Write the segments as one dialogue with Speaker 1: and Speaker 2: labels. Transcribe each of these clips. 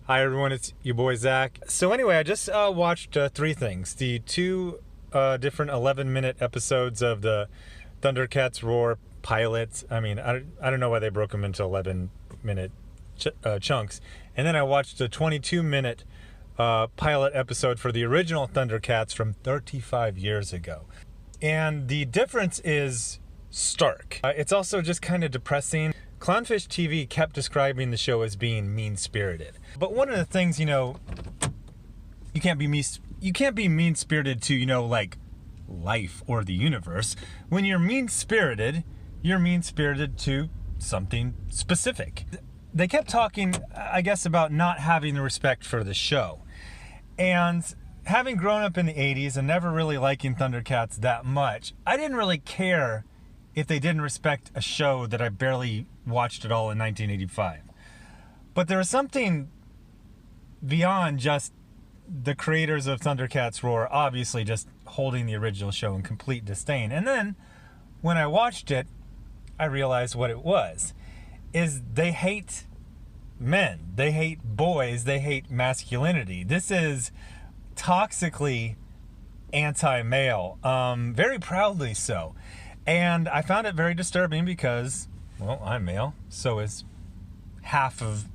Speaker 1: Hi everyone, it's your boy Zach. So anyway, I just watched three things. The two different 11-minute episodes of the Thundercats Roar pilot. I mean, I don't know why they broke them into 11-minute chunks. And then I watched a 22-minute pilot episode for the original Thundercats from 35 years ago. And the difference is stark. It's also just kind of depressing. Clownfish TV kept describing the show as being mean-spirited. But one of the things, you can't be mean-spirited to, like life or the universe. When you're mean-spirited to something specific. They kept talking, I guess, about not having the respect for the show. And having grown up in the 80s and never really liking Thundercats that much, I didn't really care if they didn't respect a show that I barely watched at all in 1985. But there was something beyond just the creators of Thundercats Roar obviously just holding the original show in complete disdain. And then when I watched it, I realized what it was. Is they hate men. They hate boys. They hate masculinity. This is toxically anti-male. Very proudly so. And I found it very disturbing because, well, I'm male. So is half of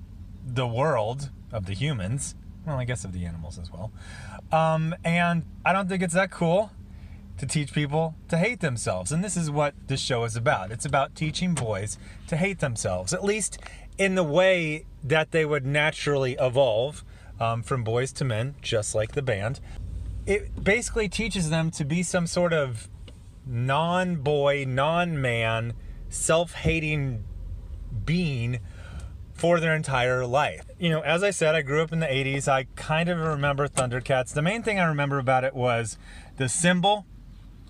Speaker 1: the world of the humans. Well, I guess of the animals as well. And I don't think it's that cool to teach people to hate themselves. And this is what this show is about. It's about teaching boys to hate themselves, at least in the way that they would naturally evolve from boys to men, just like the band. It basically teaches them to be some sort of non-boy, non-man, self-hating being for their entire life. As I said, I grew up in the 80s. I kind of remember Thundercats. The main thing I remember about it was the symbol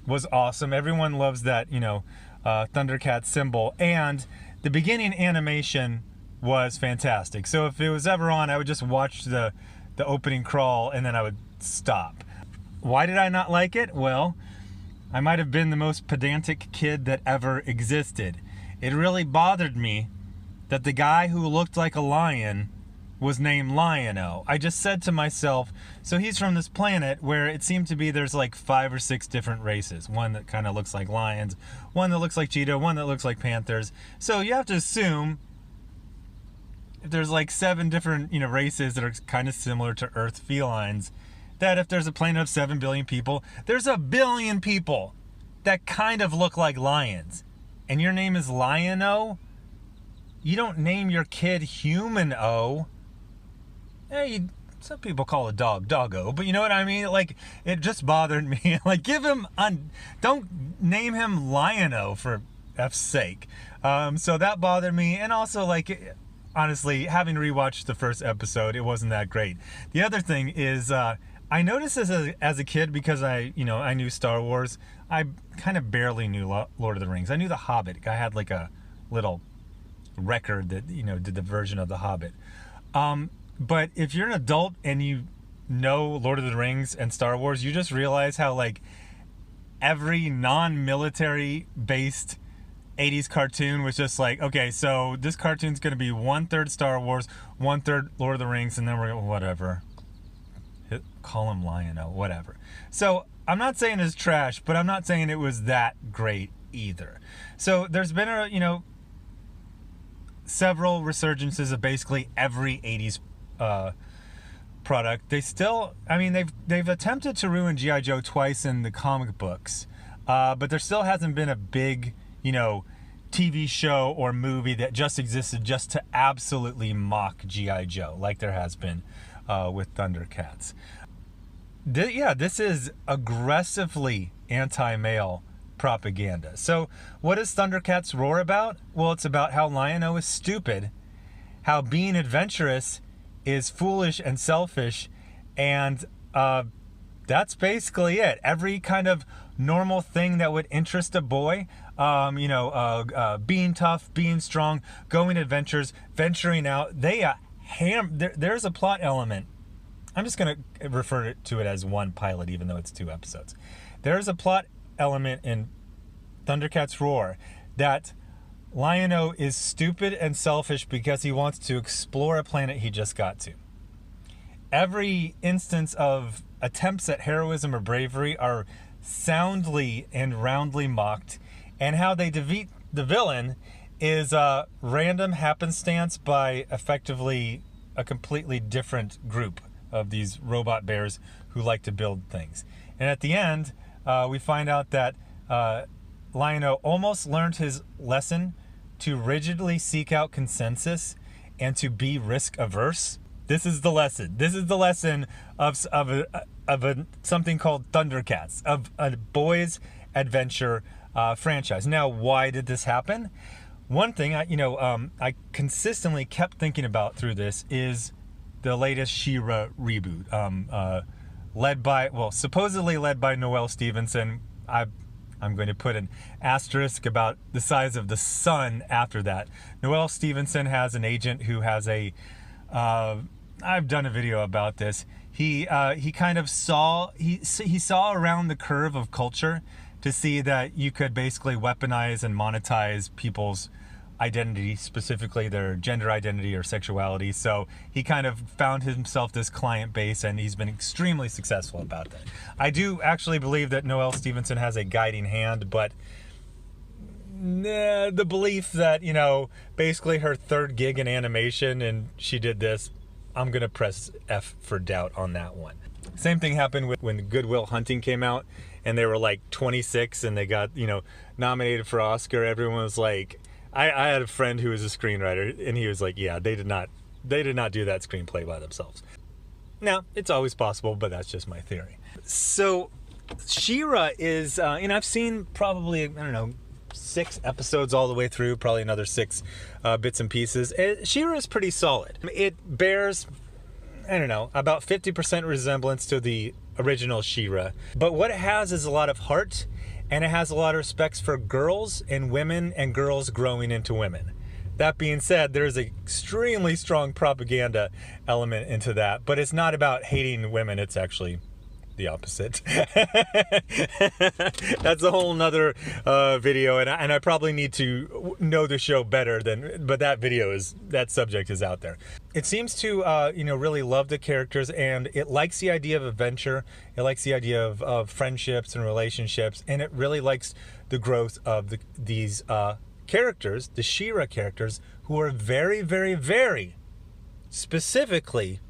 Speaker 1: was awesome. Everyone loves that, Thundercats symbol. And the beginning animation was fantastic. So if it was ever on, I would just watch the opening crawl and then I would stop. Why did I not like it? Well, I might have been the most pedantic kid that ever existed. It really bothered me that the guy who looked like a lion was named Lion-O. I just said to myself, so he's from this planet where it seemed to be there's like 5 or 6 different races. One that kind of looks like lions, one that looks like cheetah, one that looks like panthers. So you have to assume if there's like 7 different, races that are kind of similar to Earth felines, that if there's a planet of 7 billion people, there's 1 billion people that kind of look like lions. And your name is Lion-O? You don't name your kid Human-O. Some people call a dog Doggo, but you know what I mean? Like, it just bothered me. Like, don't name him Lion-O for F's sake. So that bothered me. And also, like, honestly, having rewatched the first episode, it wasn't that great. The other thing is, I noticed this as a kid because I knew Star Wars. I kind of barely knew Lord of the Rings. I knew The Hobbit. I had like a little record that, did the version of The Hobbit. But if you're an adult and you know Lord of the Rings and Star Wars, you just realize how like every non-military based 80s cartoon was just like, okay, so this cartoon's going to be 1/3 Star Wars, 1/3 Lord of the Rings, and then we're going to, whatever. Call him Lion-O, whatever. So I'm not saying it's trash, but I'm not saying it was that great either. So there's been several resurgences of basically every 80s product. They still, they've attempted to ruin G.I. Joe twice in the comic books, but there still hasn't been a big, TV show or movie that just existed just to absolutely mock G.I. Joe like there has been with Thundercats. This is aggressively anti-male propaganda. So what is Thundercats Roar about? Well, it's about how Lion-O is stupid, how being adventurous is foolish and selfish, and that's basically it. Every kind of normal thing that would interest a boy, being tough, being strong, going adventures, venturing out, there's a plot element. I'm just going to refer to it as one pilot, even though it's 2 episodes. There's a plot element in Thundercats Roar that Lion-O is stupid and selfish because he wants to explore a planet he just got to. every instance of attempts at heroism or bravery are soundly and roundly mocked, and how they defeat the villain is a random happenstance by effectively a completely different group of these robot bears who like to build things. And at the end, we find out that Lion-O almost learned his lesson to rigidly seek out consensus and to be risk averse. This is the lesson. This is the lesson of something called Thundercats, of a boys' adventure franchise. Now, why did this happen? One thing I consistently kept thinking about through this is the latest She-Ra reboot, supposedly led by Noelle Stevenson. I'm going to put an asterisk about the size of the sun after that. Noelle Stevenson has an agent who has a I've done a video about this. He kind of saw around the curve of culture to see that you could basically weaponize and monetize people's identity, specifically their gender identity or sexuality. So he kind of found himself this client base, and he's been extremely successful about that. I do actually believe that Noelle Stevenson has a guiding hand, but the belief that, basically her third gig in animation and she did this, I'm going to press F for doubt on that one. Same thing happened when Good Will Hunting came out, and they were like 26 and they got, nominated for Oscar. Everyone was like, I had a friend who was a screenwriter, and he was like, yeah, they did not do that screenplay by themselves. Now, it's always possible, but that's just my theory. So She-Ra is, and I've seen probably, 6 episodes all the way through, probably another 6 bits and pieces. She-Ra is pretty solid. It bears, about 50% resemblance to the original She-Ra. But what it has is a lot of heart, and it has a lot of respects for girls and women and girls growing into women. That being said, there's an extremely strong propaganda element into that, but it's not about hating women. It's actually the opposite. That's a whole nother video, and I probably need to know the show better but that subject is out there. It seems to really love the characters, and it likes the idea of adventure. It likes the idea of friendships and relationships, and it really likes the growth of these characters, the She-Ra characters, who are very, very, very specifically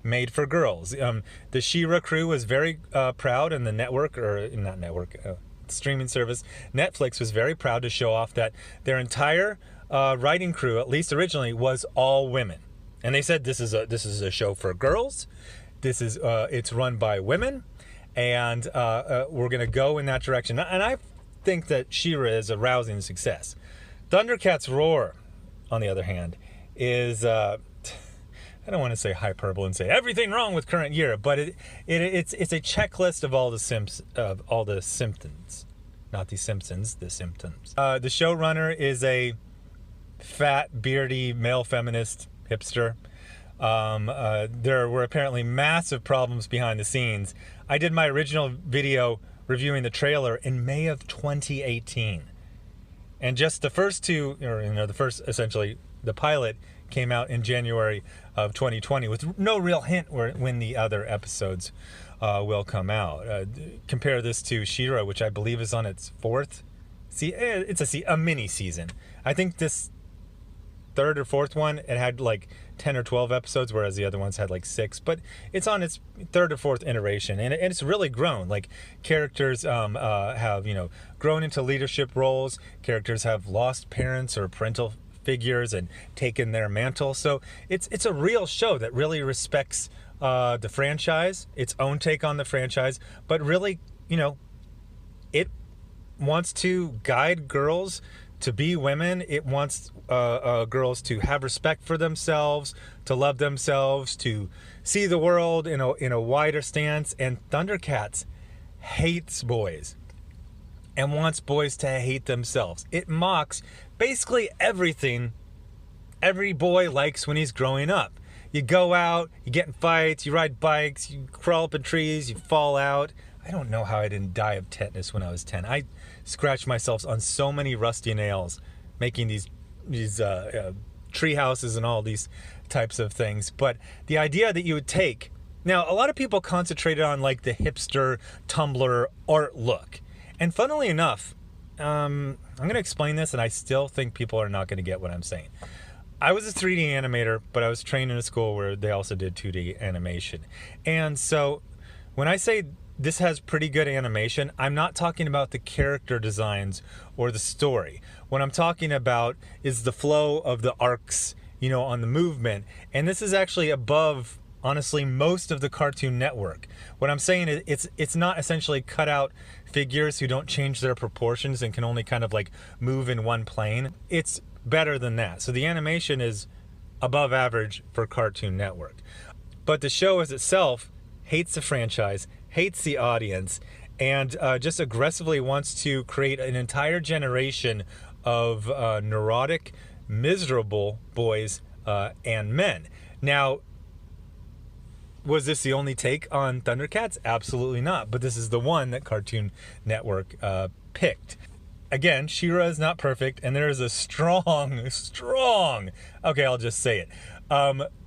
Speaker 1: made for girls. The She-Ra crew was very proud, and the streaming service Netflix was very proud to show off that their entire writing crew, at least originally, was all women. And they said this is a show for girls. It's run by women, and we're going to go in that direction. And I think that She-Ra is a rousing success. Thundercats Roar, on the other hand, is I don't want to say hyperbole and say everything wrong with current year, but it's a checklist of all the symptoms, not the Simpsons, the symptoms. The showrunner is a fat, beardy, male feminist hipster. There were apparently massive problems behind the scenes. I did my original video reviewing the trailer in May of 2018, and just the first two, essentially the pilot, came out in January of 2020 with no real hint when the other episodes will come out. Compare this to She-Ra, which I believe is on its 4th. It's a mini season. I think this 3rd or 4th one, it had like 10 or 12 episodes, whereas the other ones had like 6. But it's on its 3rd or 4th iteration, and it's really grown. Like, characters have grown into leadership roles. Characters have lost parents or parental figures and taken their mantle. So it's a real show that really respects the franchise, its own take on the franchise, but really, it wants to guide girls to be women. It wants girls to have respect for themselves, to love themselves, to see the world in a wider stance. And Thundercats hates boys and wants boys to hate themselves. It mocks basically everything every boy likes when he's growing up. You go out, you get in fights, you ride bikes, you crawl up in trees, you fall out. I don't know how I didn't die of tetanus when I was 10. I scratched myself on so many rusty nails making these tree houses and all these types of things. But the idea that you would take, now a lot of people concentrated on like the hipster Tumblr art look, and funnily enough, I'm going to explain this, and I still think people are not going to get what I'm saying. I was a 3D animator, but I was trained in a school where they also did 2D animation. And so when I say this has pretty good animation, I'm not talking about the character designs or the story. What I'm talking about is the flow of the arcs, you know, on the movement. And this is actually above, honestly, most of the Cartoon Network. What I'm saying is it's not essentially cut out figures who don't change their proportions and can only kind of like move in one plane. It's better than that. So the animation is above average for Cartoon Network. But the show as itself hates the franchise, hates the audience, and just aggressively wants to create an entire generation of neurotic, miserable boys and men. Now, was this the only take on Thundercats? Absolutely not. But this is the one that Cartoon Network picked. Again, She-Ra is not perfect, and there is a strong, okay, I'll just say it.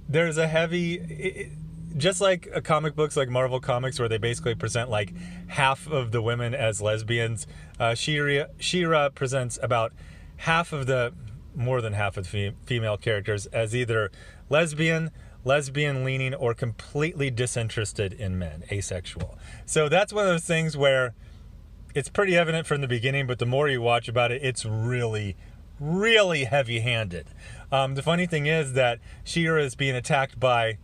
Speaker 1: There's a heavy, just like comic books like Marvel Comics where they basically present like half of the women as lesbians, She-Ra presents about more than half of the female characters as either lesbian leaning, or completely disinterested in men, asexual. So that's one of those things where it's pretty evident from the beginning, but the more you watch about it, it's really, really heavy-handed. The funny thing is that She-Ra is being attacked by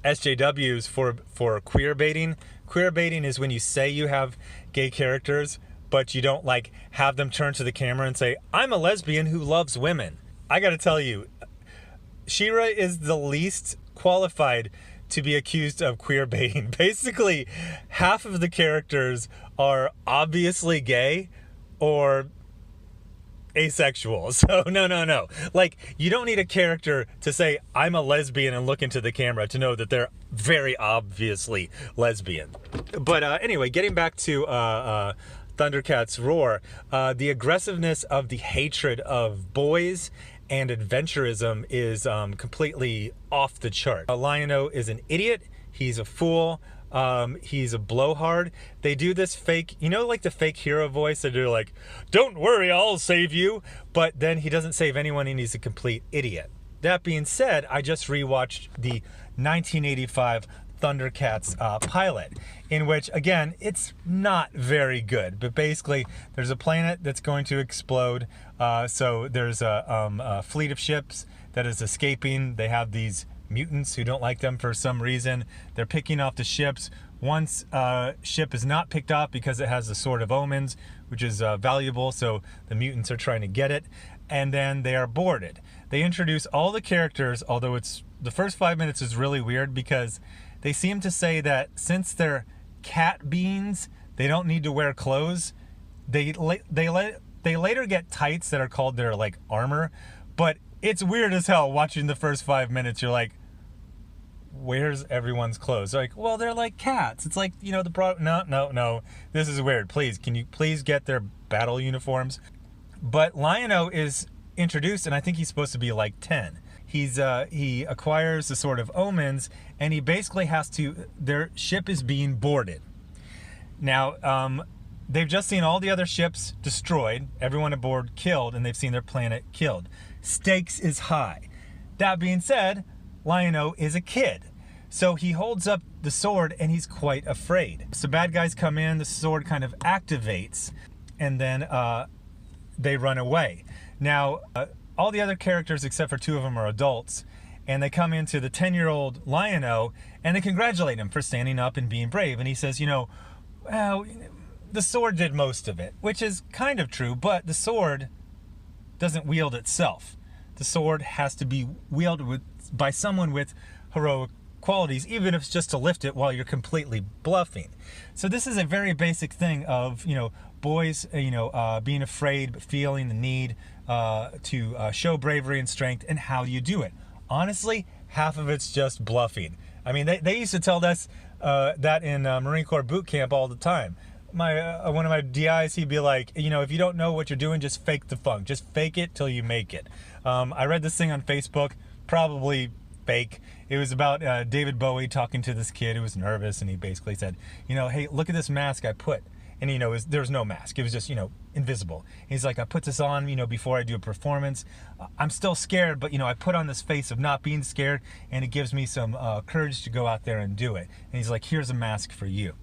Speaker 1: SJWs for queer baiting. Queer baiting is when you say you have gay characters, but you don't like have them turn to the camera and say, "I'm a lesbian who loves women." I gotta tell you, She-Ra is the least qualified to be accused of queer baiting. Basically, half of the characters are obviously gay or asexual. So no. Like, you don't need a character to say, "I'm a lesbian," and look into the camera to know that they're very obviously lesbian. But anyway, getting back to Thundercats Roar, the aggressiveness of the hatred of boys and adventurism is completely off the chart. Lion-O is an idiot. He's a fool. He's a blowhard. They do this fake, you know, like the fake hero voice that they're like, "Don't worry, I'll save you." But then he doesn't save anyone and he's a complete idiot. That being said, I just rewatched the 1985 Thundercats pilot, in which, again, it's not very good, but basically there's a planet that's going to explode. So there's a fleet of ships that is escaping. They have these mutants who don't like them for some reason. They're picking off the ships. Once ship is not picked off because it has the Sword of Omens, which is valuable, so the mutants are trying to get it, and then they are boarded. They introduce all the characters, although it's the first 5 minutes is really weird because they seem to say that since they're cat beings, they don't need to wear clothes. They later get tights that are called their like armor, but it's weird as hell watching the first 5 minutes. You're like, where's everyone's clothes? They're like, well, they're like cats. It's like, you know, no. This is weird. Please, can you please get their battle uniforms? But Lion-O is introduced, and I think he's supposed to be like 10. He acquires the Sword of Omens, and he basically has to, their ship is being boarded. Now, they've just seen all the other ships destroyed, everyone aboard killed, and they've seen their planet killed. Stakes is high. That being said, Lion-O is a kid. So he holds up the sword and he's quite afraid. So bad guys come in, the sword kind of activates, and then they run away. Now, all the other characters except for 2 of them are adults, and they come into the 10-year-old Lion-O and they congratulate him for standing up and being brave. And he says, you know, well, the sword did most of it, which is kind of true, but the sword doesn't wield itself. The sword has to be wielded by someone with heroic qualities, even if it's just to lift it while you're completely bluffing. So this is a very basic thing of, you know, boys, you know, being afraid but feeling the need to show bravery and strength, and how do you do it? Honestly, half of it's just bluffing. I mean, they used to tell us that in Marine Corps boot camp all the time. One of my DIs, he'd be like, you know, if you don't know what you're doing, just fake the funk. Just fake it till you make it. I read this thing on Facebook. probably fake. It was about David Bowie talking to this kid who was nervous, and he basically said, you know, hey, look at this mask I put. And, you know, there was no mask. It was just, you know, invisible. He's like, I put this on, you know, before I do a performance. I'm still scared, but, you know, I put on this face of not being scared, and it gives me some courage to go out there and do it. And he's like, here's a mask for you.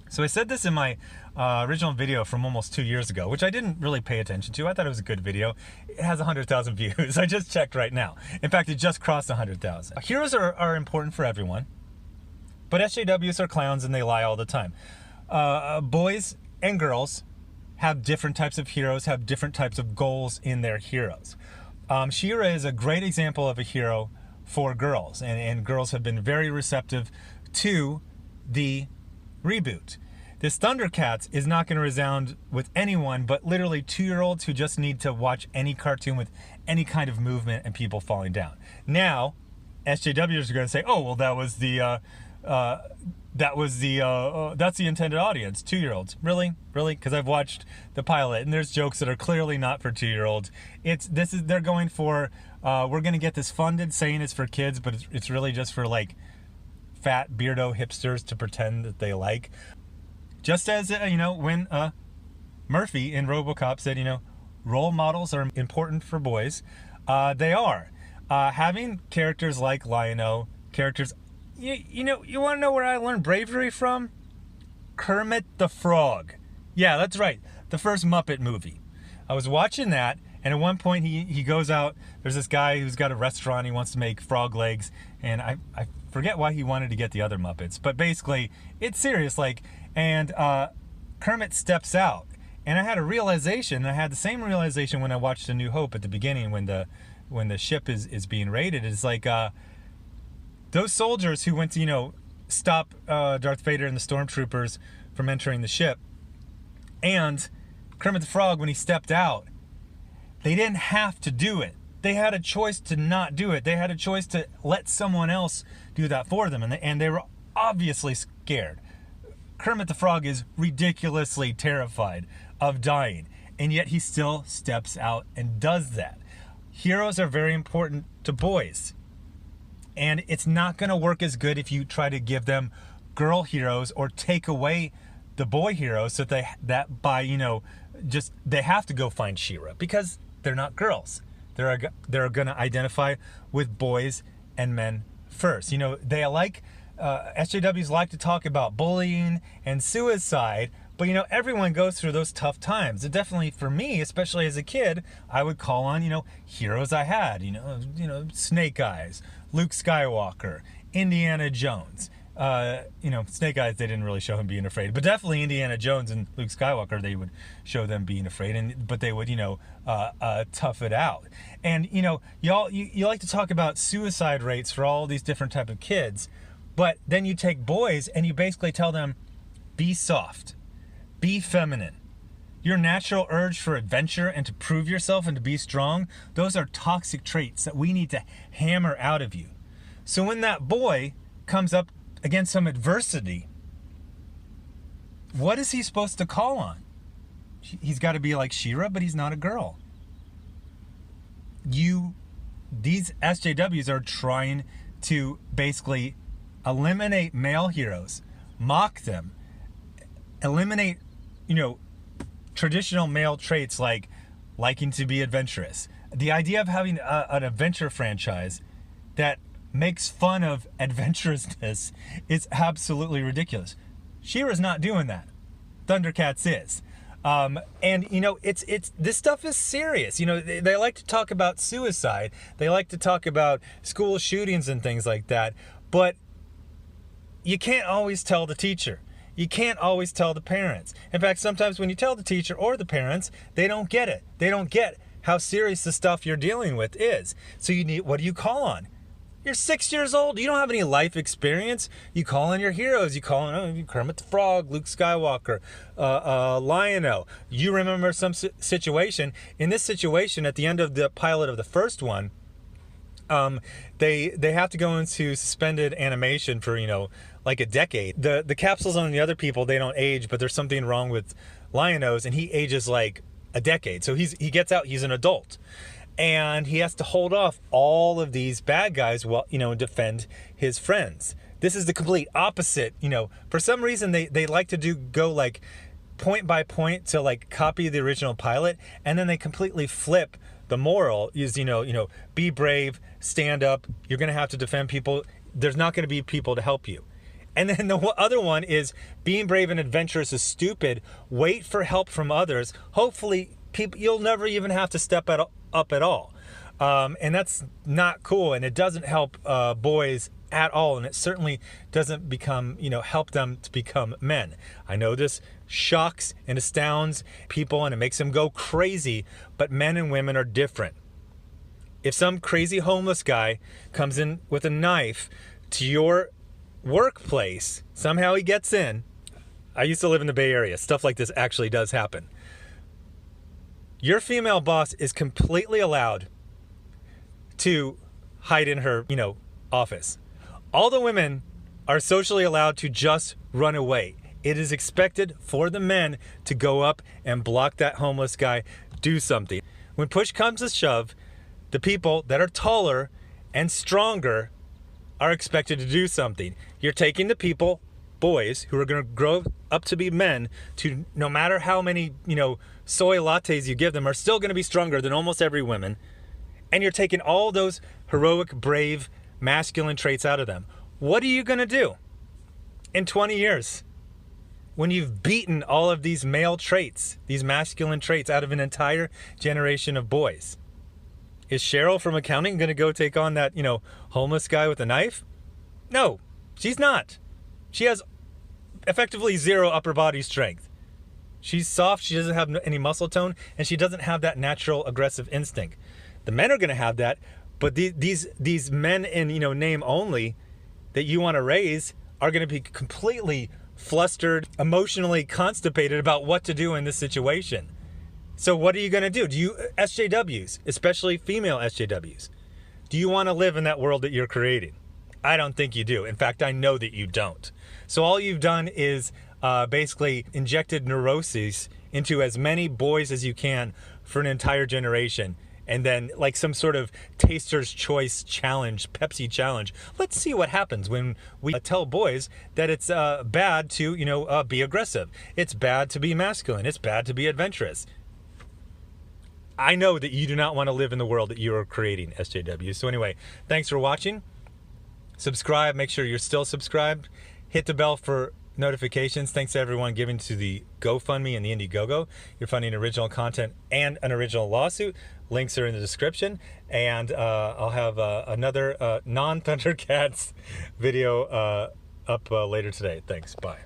Speaker 1: So I said this in my original video from almost 2 years ago, which I didn't really pay attention to. I thought it was a good video. It has 100,000 views. I just checked right now. In fact, it just crossed 100,000. Heroes are important for everyone, but SJWs are clowns and they lie all the time. Boys and girls have different types of heroes, have different types of goals in their heroes. She-Ra is a great example of a hero for girls, and girls have been very receptive to the reboot. This Thundercats is not going to resound with anyone but literally 2-year-olds who just need to watch any cartoon with any kind of movement and people falling down. Now, SJWs are going to say, oh, well, that's the intended audience, 2-year-olds. Really? Because I've watched the pilot, and there's jokes that are clearly not for 2-year-olds. They're going for, we're going to get this funded, saying it's for kids, but it's really just for, like, fat beardo hipsters to pretend that they like. Just as, you know, when Murphy in RoboCop said, you know, role models are important for boys, they are. Having characters like Lion-O, characters... You know, you want to know where I learned bravery from? Kermit the Frog. Yeah, that's right. The first Muppet movie. I was watching that, and at one point he goes out. There's this guy who's got a restaurant. He wants to make frog legs, and I forget why he wanted to get the other Muppets. But basically, it's serious. Like, and Kermit steps out, and I had a realization. And I had the same realization when I watched A New Hope at the beginning, when the ship is being raided. It's like those soldiers who went to, you know, stop Darth Vader and the stormtroopers from entering the ship, and Kermit the Frog, when he stepped out, they didn't have to do it. They had a choice to not do it. They had a choice to let someone else do that for them, and they were obviously scared. Kermit the Frog is ridiculously terrified of dying, and yet he still steps out and does that. Heroes are very important to boys. And it's not going to work as good if you try to give them girl heroes or take away the boy heroes so that by, you know, just they have to go find She-Ra, because they're not girls. They're going to identify with boys and men first. You know, they like, SJWs like to talk about bullying and suicide, but, you know, everyone goes through those tough times. And definitely for me, especially as a kid, I would call on, you know, heroes I had, you know, Snake Eyes, Luke Skywalker, Indiana Jones. You know, Snake Eyes, they didn't really show him being afraid, but definitely Indiana Jones and Luke Skywalker, they would show them being afraid, but they would, you know, tough it out. And, you know, you like to talk about suicide rates for all these different type of kids, but then you take boys and you basically tell them, be soft, be feminine. Your natural urge for adventure and to prove yourself and to be strong, those are toxic traits that we need to hammer out of you. So when that boy comes up against some adversity, what is he supposed to call on? He's got to be like She-Ra, but he's not a girl. These SJWs are trying to basically eliminate male heroes, mock them, eliminate, you know, traditional male traits like liking to be adventurous. The idea of having an adventure franchise that makes fun of adventurousness is absolutely ridiculous. She-Ra's not doing that. Thundercats is. And, you know, it's this stuff is serious. You know, they like to talk about suicide. They like to talk about school shootings and things like that. But you can't always tell the teacher. You can't always tell the parents. In fact, sometimes when you tell the teacher or the parents, they don't get it. They don't get how serious the stuff you're dealing with is. So what do you call on? You're 6 years old. You don't have any life experience. You call on your heroes. You call on Kermit the Frog, Luke Skywalker, Lion-O. You remember some situation. In this situation, at the end of the pilot of the first one, they have to go into suspended animation for, you know, like a decade. The capsules on the other people, they don't age, but there's something wrong with Lion-O's, and he ages like a decade. So he gets out, he's an adult. and he has to hold off all of these bad guys while, defend his friends. This is the complete opposite. For some reason they like to go like point by point to like copy the original pilot, and then they completely flip the moral is, be brave, stand up, you're going to have to defend people, there's not going to be people to help you. And then the other one is being brave and adventurous is stupid, wait for help from others, hopefully you'll never even have to step up at all. And that's not cool, and it doesn't help boys at all, and it certainly doesn't help them to become men. I know this shocks and astounds people and it makes them go crazy, but men and women are different. If some crazy homeless guy comes in with a knife to your workplace, somehow he gets in. I used to live in the Bay Area. Stuff like this actually does happen. Your female boss is completely allowed to hide in her, office. All the women are socially allowed to just run away. It is expected for the men to go up and block that homeless guy, do something. When push comes to shove, the people that are taller and stronger are expected to do something. You're taking the people, boys, who are going to grow up to be men, to no matter how many, soy lattes you give them, are still going to be stronger than almost every woman. And you're taking all those heroic, brave, masculine traits out of them. What are you going to do in 20 years when you've beaten all of these male traits, these masculine traits, out of an entire generation of boys? Is Cheryl from accounting going to go take on that, homeless guy with a knife? No, she's not. She has effectively zero upper body strength. She's soft, she doesn't have any muscle tone, and she doesn't have that natural aggressive instinct. The men are going to have that, but these men in, name only that you want to raise are going to be completely flustered, emotionally constipated about what to do in this situation. So what are you going to do? Do you, SJWs, especially female SJWs, do you want to live in that world that you're creating? I don't think you do. In fact, I know that you don't. So all you've done is basically injected neuroses into as many boys as you can for an entire generation. And then like some sort of taster's choice challenge, Pepsi challenge. Let's see what happens when we tell boys that it's bad to, be aggressive. It's bad to be masculine. It's bad to be adventurous. I know that you do not want to live in the world that you are creating, SJW. So anyway, thanks for watching. Subscribe. Make sure you're still subscribed. Hit the bell for notifications. Thanks to everyone giving to the GoFundMe and the Indiegogo. You're funding original content and an original lawsuit. Links are in the description. And I'll have another non-Thundercats video up later today. Thanks. Bye.